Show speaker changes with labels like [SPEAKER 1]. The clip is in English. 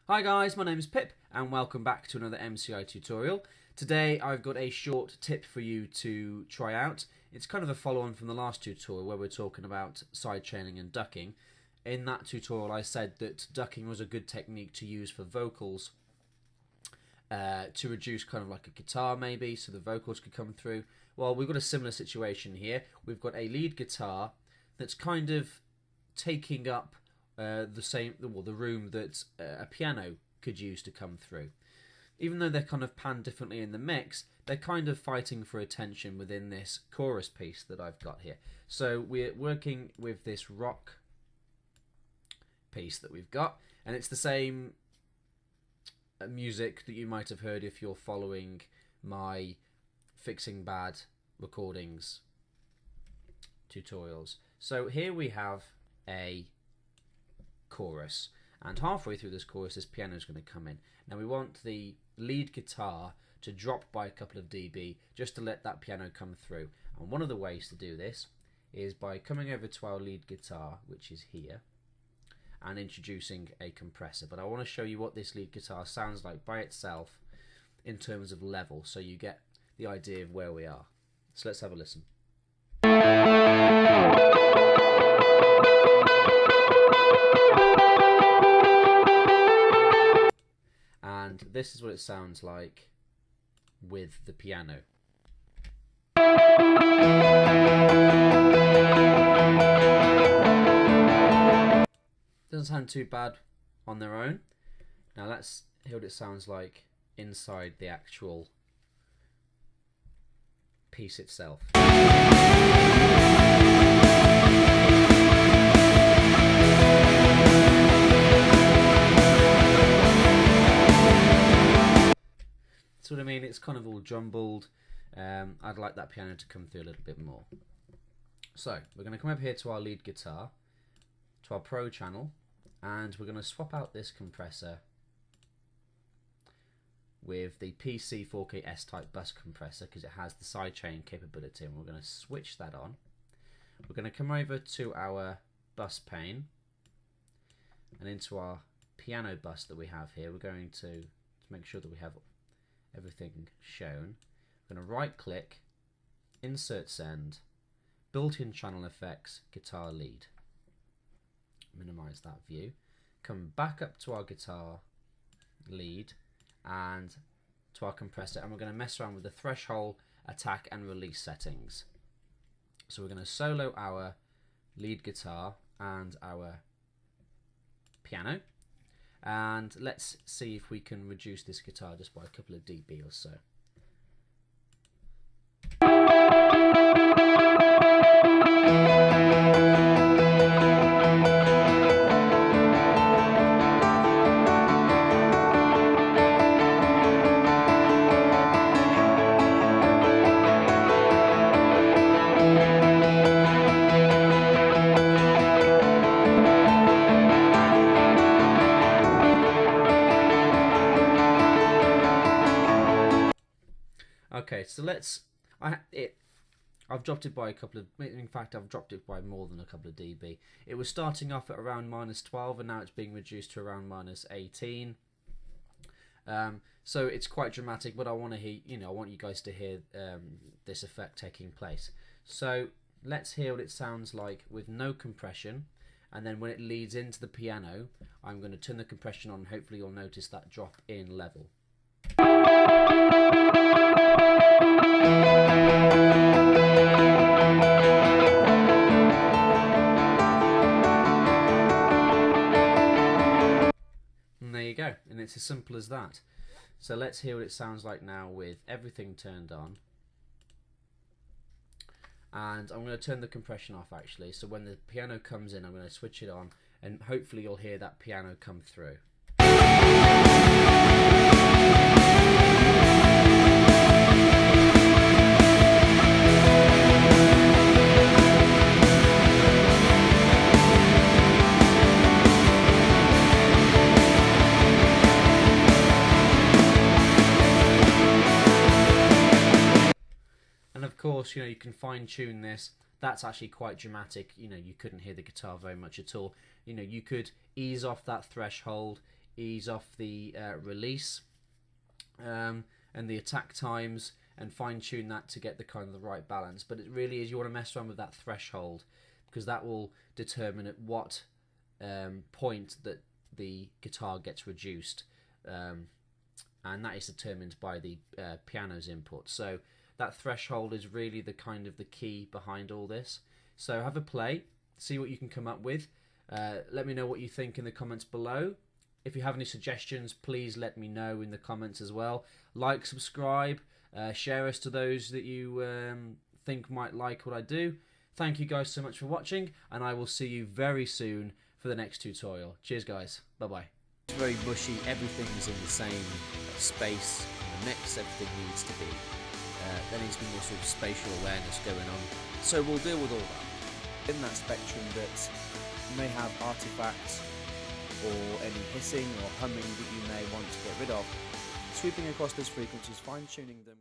[SPEAKER 1] Hi guys, my name is Pip and welcome back to another MCI tutorial. Today I've got a short tip for you to try out. It's kind of a follow-on from the last tutorial where we're talking about sidechaining and ducking. In that tutorial I said that ducking was a good technique to use for vocals to reduce kind of like a guitar maybe, so the vocals could come through. Well, we've got a similar situation here. We've got a lead guitar that's kind of taking up the room that a piano could use to come through. Even though they're kind of panned differently in the mix, they're kind of fighting for attention within this chorus piece that I've got here. So we're working with this rock piece that we've got, and it's the same music that you might have heard if you're following my fixing bad recordings tutorials. So here we have a chorus, and halfway through this chorus this piano is going to come in. Now we want the lead guitar to drop by a couple of dB just to let that piano come through, and one of the ways to do this is by coming over to our lead guitar, which is here, and introducing a compressor. But I want to show you what this lead guitar sounds like by itself in terms of level, so you get the idea of where we are. So let's have a listen. And this is what it sounds like with the piano. Doesn't sound too bad on their own. Now let's hear what it sounds like inside the actual piece itself. That's what I mean, it's kind of all jumbled. I'd like that piano to come through a little bit more. So we're going to come over here to our lead guitar, to our Pro channel, and we're going to swap out this compressor with the PC 4K S-Type bus compressor because it has the sidechain capability, and we're going to switch that on. We're going to come over to our bus pane and into our piano bus that we have here. We're going to make sure that we have everything shown. We're going to right click, insert send, built-in channel effects, guitar lead. Minimize that view. Come back up to our guitar lead and to our compressor, and we're going to mess around with the threshold, attack and release settings. So we're going to solo our lead guitar and our piano, and let's see if we can reduce this guitar just by a couple of dB or so. Okay, so I've dropped it by a couple of, in fact I've dropped it by more than a couple of dB. It was starting off at around -12 and now it's being reduced to around -18. So it's quite dramatic, but I want to hear, I want you guys to hear this effect taking place. So let's hear what it sounds like with no compression, and then when it leads into the piano, I'm going to turn the compression on and hopefully you'll notice that drop in level. And there you go, and it's as simple as that. So let's hear what it sounds like now with everything turned on. And I'm going to turn the compression off actually, so when the piano comes in I'm going to switch it on and hopefully you'll hear that piano come through. Of course, you can fine tune this. That's actually quite dramatic. You couldn't hear the guitar very much at all. You could ease off that threshold, ease off the release and the attack times, and fine tune that to get the kind of the right balance. But it really is, you want to mess around with that threshold, because that will determine at what point that the guitar gets reduced, and that is determined by the piano's input. So that threshold is really the kind of the key behind all this. So have a play, see what you can come up with. Let me know what you think in the comments below. If you have any suggestions, please let me know in the comments as well. Like, subscribe, share us to those that you think might like what I do. Thank you guys so much for watching, and I will see you very soon for the next tutorial. Cheers guys, bye bye.
[SPEAKER 2] It's very mushy, everything's in the same space in the mix, everything needs to be. There needs to be more sort of spatial awareness going on. So we'll deal with all that. In that spectrum that may have artifacts or any hissing or humming that you may want to get rid of, sweeping across those frequencies, fine-tuning them.